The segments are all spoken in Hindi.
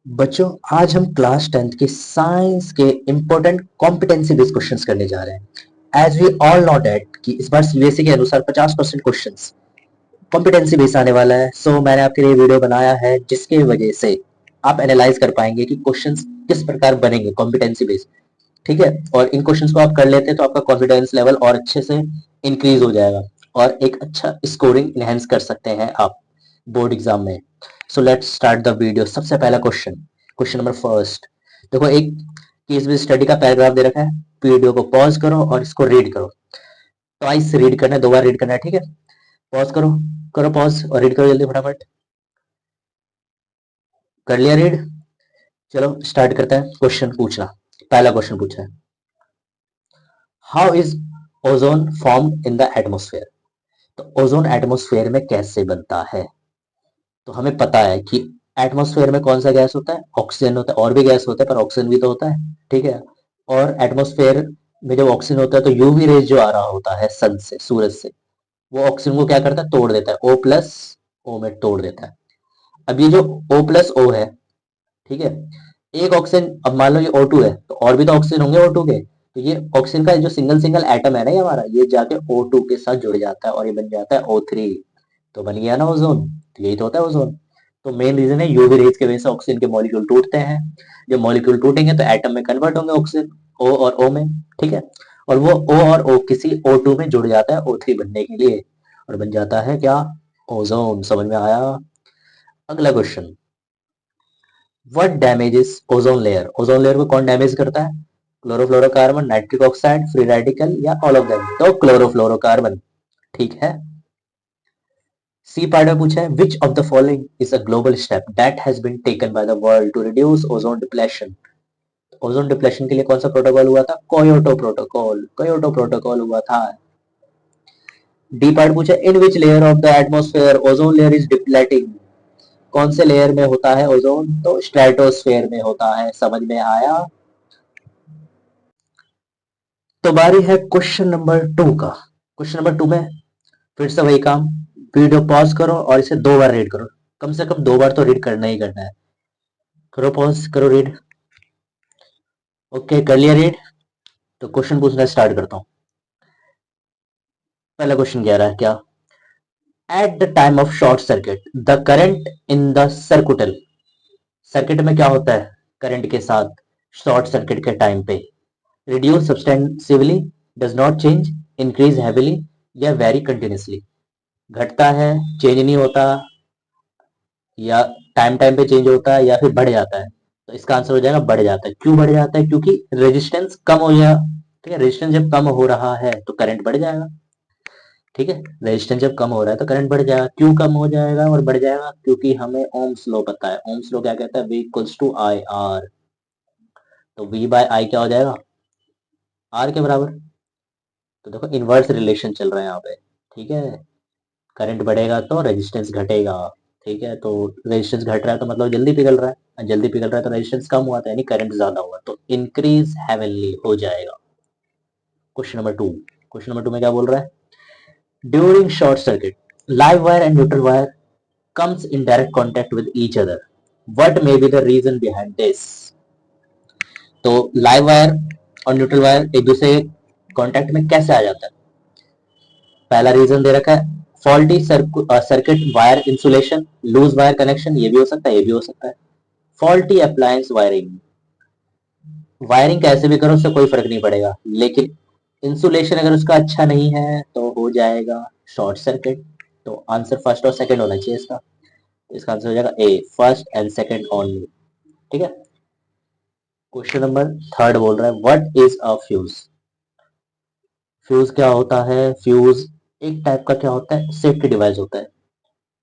बच्चों, आज हम क्लास 10th के साइंस के इंपॉर्टेंट कॉम्पिटेंसी बेस्ड क्वेश्चंस करने जा रहे हैं। As we all know that कि इस बार सीबीएसई के अनुसार 50% क्वेश्चंस कॉम्पिटेंसी बेस्ड आने वाला है। सो मैंने आपके लिए वीडियो बनाया है जिसके वजह से आप एनालाइज कर पाएंगे कि क्वेश्चंस किस प्रकार बनेंगे कॉम्पिटेंसी बेस्ड। ठीक है, और इन क्वेश्चंस को आप कर लेते हैं तो आपका कॉन्फिडेंस लेवल और अच्छे से इंक्रीज हो जाएगा और एक अच्छा स्कोरिंग इनहेंस कर सकते हैं आप बोर्ड एग्जाम में। So let's start the video. सबसे पहला क्वेश्चन, क्वेश्चन नंबर फर्स्ट। देखो, एक केस बेस्ड स्टडी का पैराग्राफ दे रखा है। वीडियो को पॉज करो और इसको रीड करो। ट्वाइस रीड करना है, 2 बार रीड करना है। ठीक है, पॉज करो, करो पॉज और रीड करो जल्दी फटाफट। कर लिया रीड? चलो स्टार्ट करते हैं क्वेश्चन पूछना। पहला क्वेश्चन पूछा है, how is ozone formed in the atmosphere. तो ओजोन एटमोस्फेयर में कैसे बनता है? तो हमें पता है कि एटमॉस्फेयर में कौन सा गैस होता है? ऑक्सीजन होता है। और भी गैस होता है पर ऑक्सीजन भी तो होता है। ठीक है, और एटमॉस्फेयर में जब ऑक्सीजन होता है तो यूवी रेज जो आ रहा होता है सन से, सूरज से, वो ऑक्सीजन को क्या करता है? तोड़ देता है। ओ प्लस ओ में तोड़ देता है। अब ये जो ओ प्लस ओ है, ठीक है, एक ऑक्सीजन, अब मान लो ये O2 है तो और भी तो ऑक्सीजन होंगे O2 के, तो ये ऑक्सीजन का जो सिंगल सिंगल एटम है ना ये हमारा, ये जाके O2 के साथ जुड़ जाता है और ये बन जाता है O3। तो बन गया ना ओजोन। तो यही तो होता है ओजोन। तो मेन रीजन है यूवी रेज की वजह से ऑक्सीजन के मॉलिक्यूल टूटते हैं। जब मॉलिक्यूल टूटेंगे तो एटम में कन्वर्ट होंगे ऑक्सीजन, ओ और ओ में। ठीक है, और वो ओ और ओ किसी O2 में जुड़ जाता है O3 बनने के लिए और बन जाता है क्या? ओजोन। समझ में आया? अगला question, what damages ozone layer. Ozone layer को कौन डैमेज करता है? Chlorofluorocarbon, nitric oxide, free radical या ऑल ऑफ देम? तो क्लोरोफ्लोरोकार्बन। ठीक है। सी पार्ट में पूछा है, which of the following is a global step that has been taken by the world to reduce ozone depletion. Ozone depletion के लिए कौन सा प्रोटोकॉल हुआ था? Kyoto protocol. कोयोटो प्रोटोकॉल हुआ था। डी पार्ट पूछा, in which layer of the atmosphere ozone layer is depleting. कौन से लेयर में होता है ओजोन? तो स्ट्रेटोस्फेयर में होता है। समझ में आया? तो बारी है क्वेश्चन नंबर 2 का। क्वेश्चन नंबर 2 में फिर से वही काम, वीडियो पॉज करो और इसे 2 बार रीड करो। कम से कम 2 बार तो रीड करना ही करना है। करो पॉज, करो रीड। ओके, कर लिया रीड? तो क्वेश्चन पूछना स्टार्ट करता हूँ। पहला क्वेश्चन कह रहा है क्या, at the time of short circuit the current in the circuit. Circuit में क्या होता है करंट के साथ शॉर्ट सर्किट के टाइम पे? Reduce substantively, does not change, increase heavily या वेरी कंटिन्यूसली। घटता है, चेंज नहीं होता, या टाइम टाइम पे चेंज होता है, या फिर बढ़ जाता है। तो इसका आंसर हो जाएगा बढ़ जाता है। क्यों बढ़ जाता है? क्योंकि रेजिस्टेंस कम हो गया। ठीक है, रेजिस्टेंस जब कम हो रहा है तो करंट बढ़ जाएगा। ठीक है, रेजिस्टेंस जब कम हो रहा है तो करंट बढ़ जाएगा। क्यों कम हो जाएगा और बढ़ जाएगा? क्योंकि हमें ओम्स लॉ पता है। ओम्स लॉ क्या कहता है? V equals to I R. तो V बाय आई क्या हो जाएगा? आर के बराबर। तो देखो इनवर्स रिलेशन चल रहा है यहाँ पे। ठीक है, करंट बढ़ेगा तो रेजिस्टेंस घटेगा। ठीक है, तो रेजिस्टेंस घट रहा है तो मतलब जल्दी पिघल रहा है, और जल्दी पिघल रहा है तो रेजिस्टेंस कम हुआ था यानी करंट ज्यादा हुआ, तो इंक्रीज हेवनली हो जाएगा। Question number 2। क्वेश्चन नंबर 2 में क्या बोल रहा है, during short circuit live wire and neutral wire comes in direct contact with each other. What may be the reason behind this? तो लाइव वायर और न्यूट्रल वायर एक दूसरे कांटेक्ट में कैसे आ जाता है? पहला रीजन दे रखा है, faulty circuit wire insulation, loose wire connection, ये भी हो सकता है, ये भी हो सकता है। फॉल्टी अप्लायंस वायरिंग, वायरिंग कैसे भी करो उससे कोई फर्क नहीं पड़ेगा, लेकिन इंसुलेशन अगर उसका अच्छा नहीं है तो हो जाएगा शॉर्ट सर्किट। तो आंसर फर्स्ट और सेकंड होना चाहिए इसका। तो इसका आंसर हो जाएगा ए, फर्स्ट एंड सेकंड ओनली। ठीक है। क्वेश्चन नंबर 3 बोल रहा है, what is a fuse. Fuse क्या होता है? फ्यूज एक टाइप का क्या होता है, सेफ्टी डिवाइस होता है।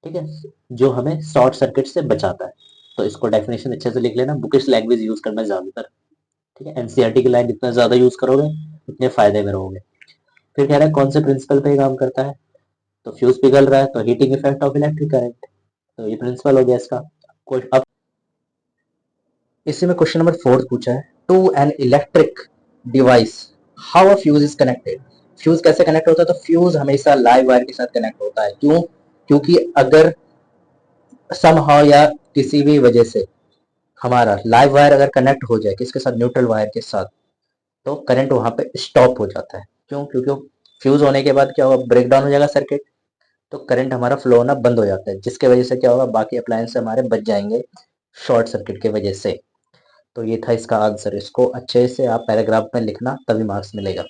ठीक है, जो हमें शॉर्ट सर्किट से बचाता है। तो इसको डेफिनेशन अच्छे से लिख लेना, बुकिश लैंग्वेज यूज करना ज्यादातर। ठीक है, एनसीईआरटी की लाइन जितना ज्यादा यूज करोगे उतने फायदे में रहोगे। फिर कह रहा है कौन से प्रिंसिपल पे काम करता है? तो फ्यूज पिघल रहा है तो heating effect of electric current. तो ये प्रिंसिपल हो गया इसका। अब इसी में क्वेश्चन नंबर 4 पूछा है, to an electric device how a fuse is connected. Fuse कैसे कनेक्ट होता है? तो फ्यूज हमेशा लाइव वायर के साथ कनेक्ट होता है। क्यों? क्योंकि अगर समहाउ या किसी भी वजह से हमारा लाइव वायर अगर कनेक्ट हो जाए किसके साथ, न्यूट्रल वायर के साथ, तो करंट वहां पे स्टॉप हो जाता है। क्यों? क्योंकि फ्यूज होने के बाद क्या होगा, ब्रेकडाउन हो जाएगा सर्किट, तो करंट हमारा फ्लो होना बंद हो जाता है, जिसके वजह से क्या होगा, बाकी अप्लायंस हमारे बच जाएंगे शॉर्ट सर्किट की वजह से। तो ये था इसका आंसर। इसको अच्छे से आप पैराग्राफ में लिखना, तभी मार्क्स मिलेगा।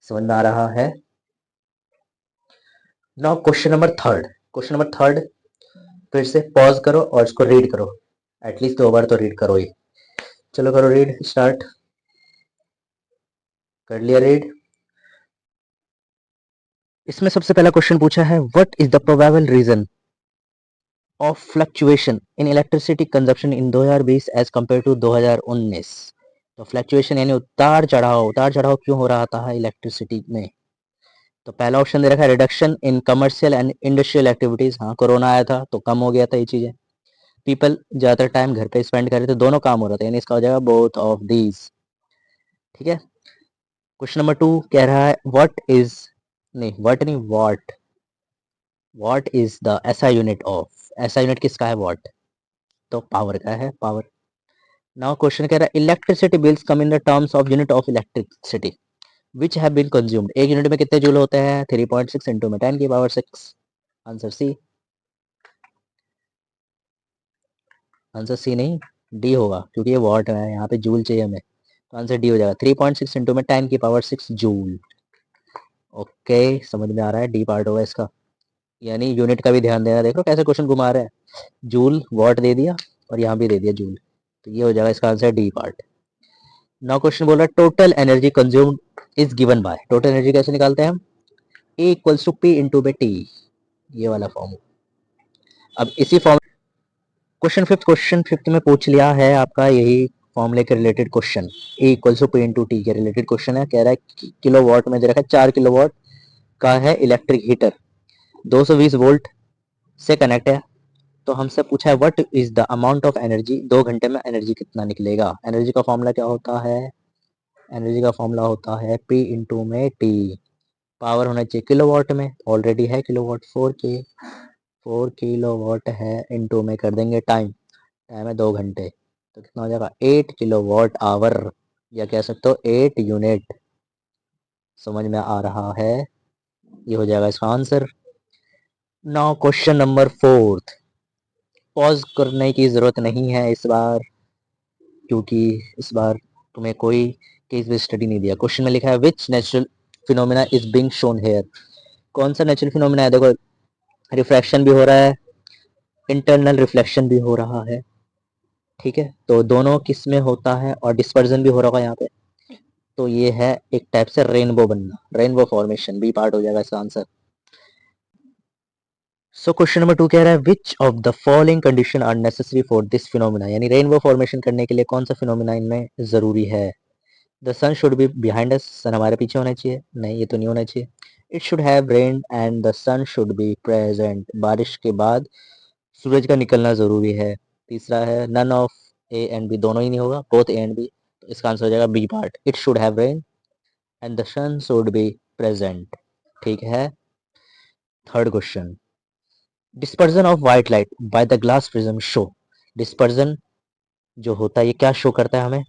समझ में आ रहा है? Now question number third. Question number third फिर से पॉज करो और इसको रीड करो, एटलीस्ट 2 बार तो रीड करो ही। चलो करो रीड, स्टार्ट। कर लिया रीड? इसमें सबसे पहला क्वेश्चन पूछा है, what is the probable reason of fluctuation in electricity consumption in 2020 as compare to 2019। तो फ्लक्चुएशन यानी उतार चढ़ाव क्यों हो रहा था इलेक्ट्रिसिटी में? तो पहला ऑप्शन दे रखा है, reduction in commercial and industrial activities. हाँ, कोरोना आया था तो कम हो गया था ये चीजें। पीपल ज्यादातर टाइम घर पे स्पेंड कर रहे थे, दोनों काम हो रहा था, यानी इसका हो जाएगा बोथ ऑफ दीज। ठीक है। क्वेश्चन नंबर 2 कह रहा है, what is the SI unit of. SI unit किसका है? वॉट। तो पावर का है, पावर। नाउ क्वेश्चन कह रहा है, electricity bills come in the terms of unit of electricity which have been consumed. एक यूनिट में कितने जूल होते हैं? 3.6 इंटू में 10 की power 6। Answer C. Answer C नहीं, डी होगा, क्योंकि ये वॉट है, यहाँ पे जूल चाहिए हमें, तो आंसर डी हो जाएगा। 3.6 इंटू में 10 की पावर 6 जूल। ओके, समझ में आ रहा है, डी पार्ट होगा इसका। यानी यूनिट का भी ध्यान देना, देखो कैसे क्वेश्चन घुमा रहे हैं। जूल वॉट दे दिया और यहाँ भी दे दिया जूल, तो ये हो जाएगा इसका answer D part. Now question बोल रहा है, total energy consumed is given by. Total energy कैसे निकालते हैं हम? A equals to P into बे टी, ये वाला फॉर्म। अब इसी फॉर्म, क्वेश्चन फिफ्थ में पूछ लिया है आपका यही फॉर्मूले के related question. A equals to P into T के रिलेटेड क्वेश्चन है। कह रहा है किलो वॉट में दे रखा है 4 किलो वॉट का है इलेक्ट्रिक हीटर, 220 वोल्ट से कनेक्ट है। तो हमसे पूछा है what is the amount of energy, 2 घंटे में एनर्जी कितना निकलेगा। एनर्जी का फॉर्मूला क्या होता है? एनर्जी का फॉर्मूला होता है पी इंटू में टी। पावर होना चाहिए किलोवाट में, ऑलरेडी है किलोवाट, 4 किलोवाट है, इंटू में कर देंगे टाइम, टाइम है 2 घंटे, तो कितना हो जाएगा 8 किलोवाट आवर, या कह सकते हो 8 यूनिट। समझ में आ रहा है? ये हो जाएगा इसका answer. Now question number 4। Pause करने की ज़रूरत नहीं है इस बार, क्योंकि इस बार तुम्हें कोई केस बेस्ड स्टडी नहीं दिया। क्वेश्चन में लिखा है, which natural phenomena is being shown here. कौन सा नेचुरल फिनोमिना है? देखो, रिफ्रैक्शन भी हो रहा है, इंटरनल रिफ्लेक्शन भी हो रहा है। ठीक है, तो दोनों किस में होता है, और डिस्पर्जन भी हो रहा होगा यहाँ पे। तो ये है एक टाइप से रेनबो बनना, रेनबो फॉर्मेशन, बी पार्ट हो जाएगा इसका आंसर। सो क्वेश्चन नंबर 2 कह रहा है, which of the following condition are necessary for this phenomena. यानी रेनबो फॉर्मेशन करने के लिए कौन सा फिनोमिना इनमें जरूरी है? The sun should be behind us, sun हमारे पीछे होना चाहिए, नहीं ये तो नहीं होना चाहिए। It should have rain and the sun should be present, बारिश के बाद सूरज का निकलना जरूरी है। तीसरा है, none of A and B, दोनों ही नहीं होगा, बोथ ए एंड बी, तो इसका आंसर हो जाएगा B part, it should have rain and the sun should be present. ठीक है। Third question, dispersion of white light by the glass prism show. Dispersion जो होता है ये क्या शो करता है हमें?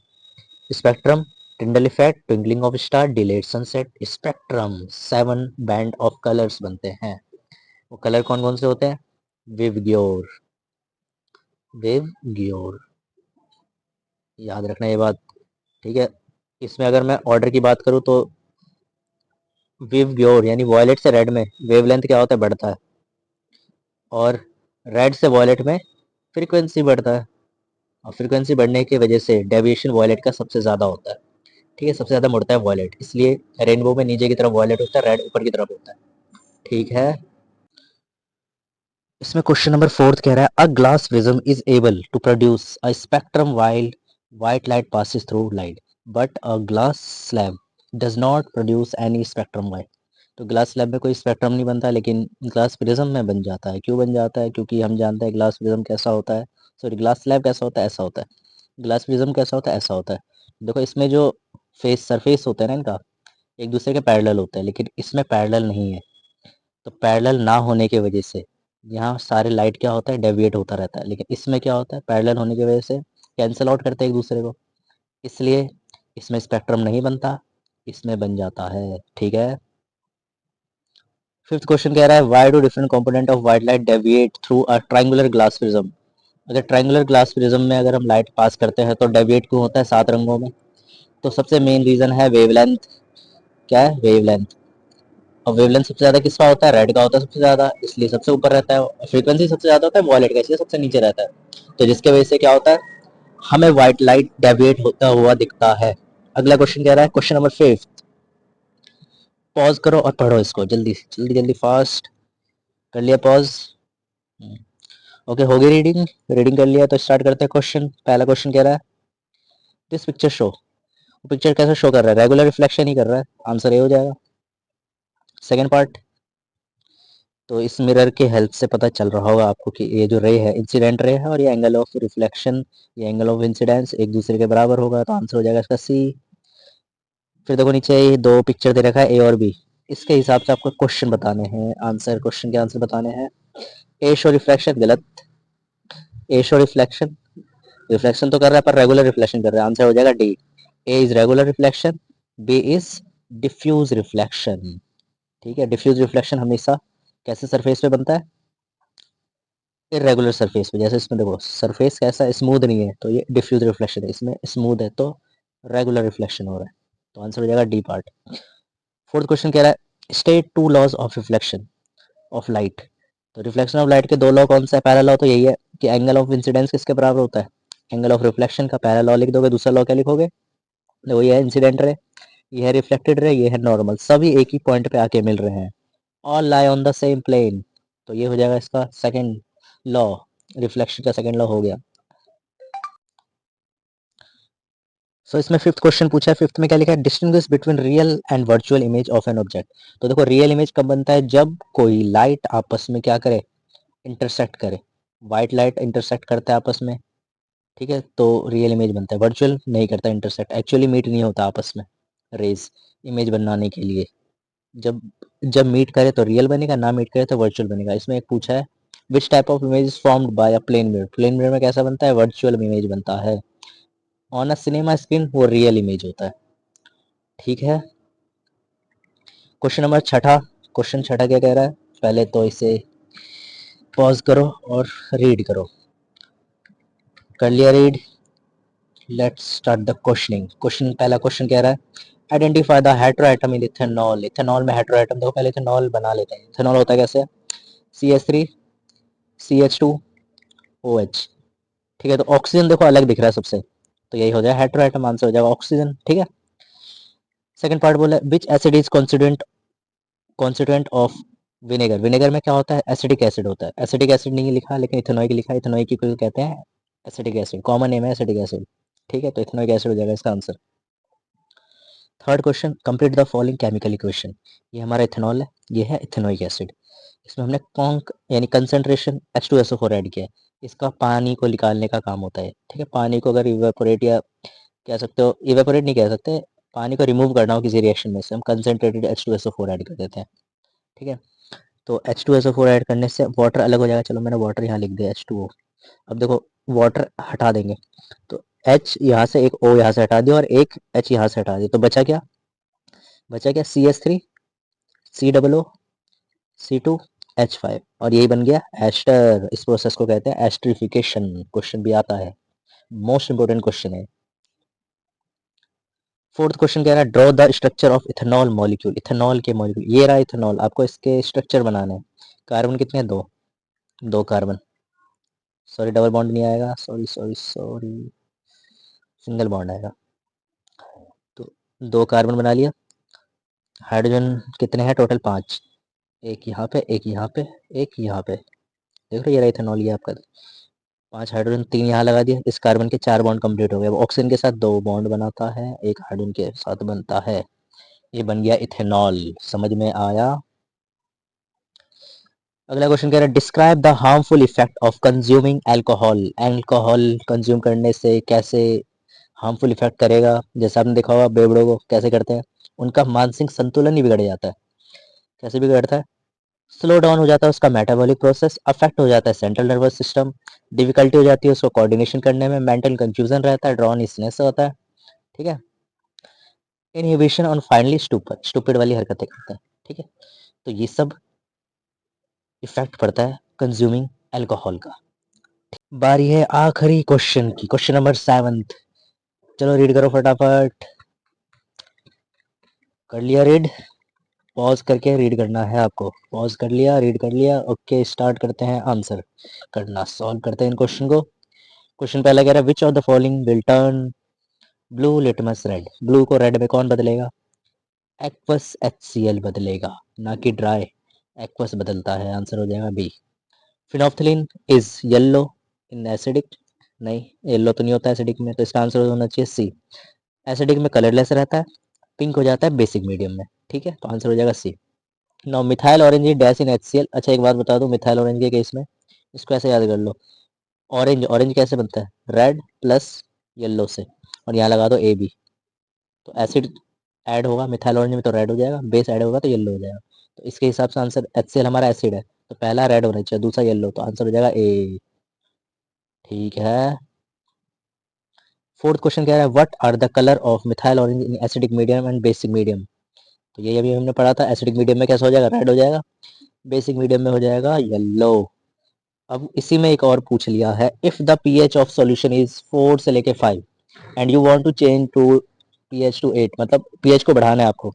Spectrum, Tyndall effect, twinkling of star, delayed sunset. Spectrum 7 band of colours बनते हैं। वो कलर कौन कौन से होते हैं? विवग्योर, विवग्योर, याद रखना ये बात। ठीक है, इसमें अगर मैं ऑर्डर की बात करूं तो विवग्योर यानी वॉयलेट से रेड में वेवलेंथ क्या होता है? बढ़ता है, और रेड से वॉयलेट में फ्रीक्वेंसी बढ़ता है, और फ्रीक्वेंसी बढ़ने की वजह से डेविएशन वॉयलेट का सबसे ज़्यादा होता है। ठीक है, सबसे ज़्यादा मुड़ता है वॉयलेट, इसलिए रेनबो में नीचे की तरफ वॉयलेट होता है, रेड ऊपर की तरफ होता है। ठीक है। इसमें क्वेश्चन नंबर 4 कह रहा है, a glass prism is able to produce a spectrum while white light passes through light, but a glass slab does not produce any spectrum while. तो ग्लास स्लैब में कोई स्पेक्ट्रम नहीं बनता, लेकिन ग्लास प्रिज्म में बन जाता है। क्यों बन जाता है? क्योंकि हम जानते हैं ग्लास प्रिज्म कैसा होता है, सॉरी ग्लास स्लैब कैसा होता है, ऐसा होता है। ग्लास प्रिज्म कैसा होता है, ऐसा होता है। देखो इसमें जो फेस सरफेस होता है ना इनका, एक दूसरे के पैरेलल होता है, लेकिन इसमें पैरेलल नहीं है। तो पैरेलल ना होने की वजह से यहाँ सारे लाइट क्या होता है? डेविएट होता रहता है, लेकिन इसमें क्या होता है? पैरेलल होने की वजह से कैंसिल आउट करते हैं एक दूसरे को, इसलिए इसमें स्पेक्ट्रम नहीं बनता, इसमें बन जाता है। ठीक है। फिफ्थ क्वेश्चन कह रहा है why do different component of white light deviate through a triangular glass prism. अगर ट्रायंगुलर ग्लास प्रिज्म में अगर हम लाइट पास करते हैं तो डेविएट क्यों होता है 7 रंगों में? तो सबसे मेन रीजन है वेवलेंथ। क्या है? वेवलेंथ। और वेवलेंथ सबसे ज्यादा किसका होता है? रेड का होता है सबसे ज्यादा, इसलिए सबसे ऊपर रहता है। फ्रीक्वेंसी सबसे ज्यादा होता है वॉयलेट का, इसलिए सबसे नीचे रहता है। तो जिसके वजह से क्या होता है, हमें व्हाइट लाइट डेविएट होता हुआ दिखता है। अगला क्वेश्चन कह रहा है, क्वेश्चन नंबर 5। पॉज करो और पढ़ो इसको जल्दी जल्दी जल्दी फास्ट। कर लिया पॉज? ओके, हो गई रीडिंग? रीडिंग कर लिया तो स्टार्ट करते हैं क्वेश्चन। पहला क्वेश्चन कह रहा है दिस पिक्चर शो। पिक्चर कैसे शो कर रहा है? रेगुलर रिफ्लेक्शन ही कर रहा है, आंसर ए हो जाएगा। सेकेंड पार्ट, तो इस मिरर के हेल्प से पता चल रहा होगा आपको कि ये जो रे है इंसिडेंट रे है, और ये एंगल ऑफ रिफ्लेक्शन, ये एंगल ऑफ इंसिडेंस एक दूसरे के बराबर होगा, तो आंसर हो जाएगा इसका सी। फिर देखो नीचे ये दो पिक्चर दे रखा है ए और बी, इसके हिसाब से आपको क्वेश्चन बताने हैं, आंसर क्वेश्चन के आंसर बताने हैं। ए शो रिफ्लेक्शन, गलत। ए शो रिफ्लेक्शन, रिफ्लेक्शन तो कर रहा है पर रेगुलर रिफ्लेक्शन कर रहा है, आंसर हो जाएगा D. A is regular reflection, B is diffuse reflection. ठीक है, डिफ्यूज रिफ्लेक्शन हमेशा कैसे सरफेस पे बनता है? इरेगुलर सरफेस पे। जैसे इसमें देखो सरफेस कैसा स्मूथ नहीं है, तो ये डिफ्यूज रिफ्लेक्शन है, इसमें स्मूथ है तो रेगुलर रिफ्लेक्शन हो रहा है, तो आंसर हो जाएगा डी पार्ट। फोर्थ क्वेश्चन कह रहा है state two laws of reflection of light. तो रिफ्लेक्शन ऑफ लाइट के दो लॉ कौन सा है? पहला लॉ तो यही है कि एंगल ऑफ इंसिडेंस किसके बराबर होता है? एंगल ऑफ रिफ्लेक्शन का पहला लॉ लिख दोगे, दूसरा लॉ क्या लिखोगे? देखो ये है इंसिडेंट रे, ये है रिफ्लेक्टेड रे, ये है नॉर्मल, सभी एक ही पॉइंट पे आके मिल रहे हैं, all lie on the same plane. तो ये हो जाएगा इसका सेकंड लॉ, रिफ्लेक्शन का सेकंड लॉ हो गया। सो इसमें फिफ्थ क्वेश्चन पूछा है, फिफ्थ में क्या लिखा है? Distinguish between real and virtual image of an object. तो देखो रियल इमेज कब बनता है? जब कोई लाइट आपस में क्या करे? इंटरसेक्ट करे। व्हाइट लाइट इंटरसेक्ट करता है आपस में, ठीक है, तो रियल इमेज बनता है। वर्चुअल नहीं करता इंटरसेक्ट, एक्चुअली मीट नहीं होता आपस में रेज इमेज बनाने के लिए। जब जब मीट करे तो रियल बनेगा, ना मीट करे तो वर्चुअल बनेगा। इसमें एक पूछा है which type of image is formed by a plane mirror. Plane mirror में कैसा बनता है? वर्चुअल इमेज बनता है। ऑन अ सिनेमा स्क्रीन वो रियल इमेज होता है। ठीक है। क्वेश्चन नंबर छठा, क्वेश्चन छठा क्या कह रहा है? पहले तो इसे पॉज करो और रीड करो। कर लिया read? Let's start the questioning. Question, पहला क्वेश्चन कह रहा है identify the heteroatom in ethanol. Ethanol में हेटेरोएटम, देखो पहले इथेनॉल बना लेते हैं। इथेनॉल होता है कैसे? CH3 CH2 OH। ठीक है, तो ऑक्सीजन देखो अलग दिख रहा है सबसे, तो यही हो जाएगा हेटेरोएटम, आंसर हो जाएगा ऑक्सीजन। ठीक है। सेकंड पार्ट बोला विच acid is constituent of vinegar. Vinegar में क्या होता है? एसिडिक एसिड होता है। एसिडिक एसिड नहीं लिखा लेकिन इथेनॉइक लिखा है, इथेनॉइक को कहते हैं एसिडिक एसिड, कॉमन नेम है एसिडिक एसिड। ठीक है, तो इथेनॉइक एसिड हो जाएगा इसका answer. Third question complete the following chemical equation. ये हमारा इथेनॉल है, ये है इथेनॉइक एसिड, इसमें हमने कॉन्क यानी कंसंट्रेशन H2SO4 ऐड किया है, इसका पानी को निकालने का काम होता है। ठीक है, पानी को अगर इवेपोरेट या कह सकते हो, इवेपोरेट नहीं कह सकते, पानी को रिमूव करना हो किसी रिएक्शन में से, हम कंसंट्रेटेड H2SO4 ऐड कर देते हैं। ठीक है, तो H2SO4 ऐड करने से वाटर अलग हो जाएगा। चलो मैंने वाटर यहाँ लिख दिया H2O। अब देखो वाटर हटा देंगे तो H यहाँ से, एक O यहाँ से हटा दिया और एक H यहाँ से हटा दिया, तो बचा क्या? बचा क्या? CH3 C2H5, और यही बन गया एस्टर। इस प्रोसेस को कहते हैं एस्टरिफिकेशन। क्वेश्चन भी आता है, मोस्ट इंपोर्टेंट क्वेश्चन है। फोर्थ क्वेश्चन कह रहा है draw the structure of ethanol molecule. Ethanol के मॉलिक्यूल, ये रहा इथेनॉल, आपको इसके स्ट्रक्चर बनाने हैं। कार्बन कितने हैं? दो, दो कार्बन। सॉरी डबल बॉन्ड नहीं आएगा, sorry sorry sorry, single bond आएगा। तो दो कार्बन बना लिया। हाइड्रोजन कितने हैं टोटल? पांच, एक यहाँ पे, एक यहाँ पे, एक यहाँ पे। देख रहे हो, ये रहा इथेनॉल, ये आपका पांच हाइड्रोजन, तीन यहाँ लगा दिया, इस कार्बन के चार बॉन्ड कंप्लीट हो गए। अब ऑक्सीजन के साथ दो बॉन्ड बनाता है, एक हाइड्रोजन के साथ बनता है, ये बन गया इथेनॉल। समझ में आया? अगला क्वेश्चन कह रहा है describe the harmful effect of consuming alcohol. Alcohol consume करने से कैसे हार्मफुल इफेक्ट करेगा? जैसे आपने देखा होगा बेवड़ों को कैसे करते हैं, उनका मानसिक संतुलन ही बिगड़ जाता है। कैसे बिगड़ता है? स्लो डाउन हो जाता है उसका मेटाबॉलिक प्रोसेस, अफेक्ट हो जाता है सेंट्रल नर्वस सिस्टम, डिफिकल्टी हो जाती है उसको कोऑर्डिनेशन करने में, मेंटल कंफ्यूजन रहता है, ड्रॉनीनेस होता है, ठीक है, इनहिबिशन और फाइनली स्टूपिड, स्टूपिड वाली हरकतें करते हैं, ठीक है। तो ये सब इफेक्ट पड़ता है कंज्यूमिंग अल्कोहल का। बारी है आखिरी क्वेश्चन की, क्वेश्चन नंबर 7। चलो रीड करो फटाफट। कर लिया रीड? पॉज करके रीड करना है आपको। पॉज कर लिया, रीड कर लिया, ओके स्टार्ट करते हैं आंसर करना, सॉल्व करते हैं इन क्वेश्चन को। क्वेश्चन पहला कह रहा है which of the following will turn blue litmus red. Blue को रेड में कौन बदलेगा? एक्वस HCl बदलेगा, ना कि ड्राई एक्वस बदलता है। आंसर हो जाएगा B. Phenolphthalein is yellow in acidic. नहीं, येलो तो नहीं होता एसिडिक में, तो इसका आंसर होना चाहिए सी। एसिडिक में कलरलेस रहता है, पिंक हो जाता है बेसिक मीडियम में, ठीक है, तो आंसर हो जाएगा C. Now methyl orange is dash in HCl। अच्छा एक बात बता दूं, मिथाइल ऑरेंज के केस में इसको ऐसे याद कर लो, ऑरेंज ऑरेंज कैसे बनता है? रेड प्लस येलो से, और यहाँ लगा दो AB, तो एसिड ऐड होगा मिथाइल ऑरेंज में तो रेड हो जाएगा, बेस ऐड होगा तो येलो हो जाएगा। तो इसके हिसाब से आंसर HCl हमारा एसिड है, तो पहला रेड होना चाहिए, दूसरा येलो, तो आंसर हो जाएगा ए। ठीक है। फोर्थ क्वेश्चन कह रहा है what are the colour of methyl orange in acidic medium and basic medium. तो ये अभी हमने पढ़ा था, एसिडिक मीडियम में कैसा हो जाएगा? रेड हो जाएगा, बेसिक मीडियम में हो जाएगा येलो। अब इसी में एक और पूछ लिया है, if the pH of solution is 4 से लेके 5 and you want to change to pH to 8, मतलब pH को बढ़ाना है आपको,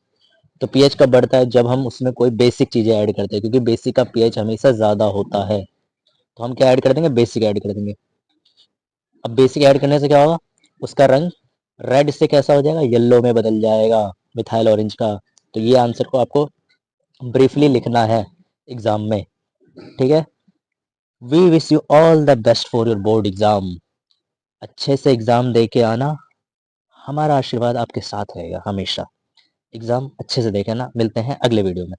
तो pH कब बढ़ता है? जब हम उसमें कोई बेसिक चीजें ऐड करते हैं, क्योंकि बेसिक का pH हमेशा ज्यादा होता है, तो हम क्या ऐड कर देंगे? बेसिक ऐड कर देंगे। अब बेसिक ऐड करने से क्या होगा? उसका रंग रेड से कैसा हो जाएगा? येलो में बदल जाएगा, मिथाइल ऑरेंज का। तो ये आंसर को आपको ब्रीफली लिखना है एग्जाम में, ठीक है। We wish you all the best for your board exam. अच्छे से एग्जाम दे के आना, हमारा आशीर्वाद आपके साथ रहेगा हमेशा। एग्जाम अच्छे से देके आना। मिलते हैं अगले वीडियो में।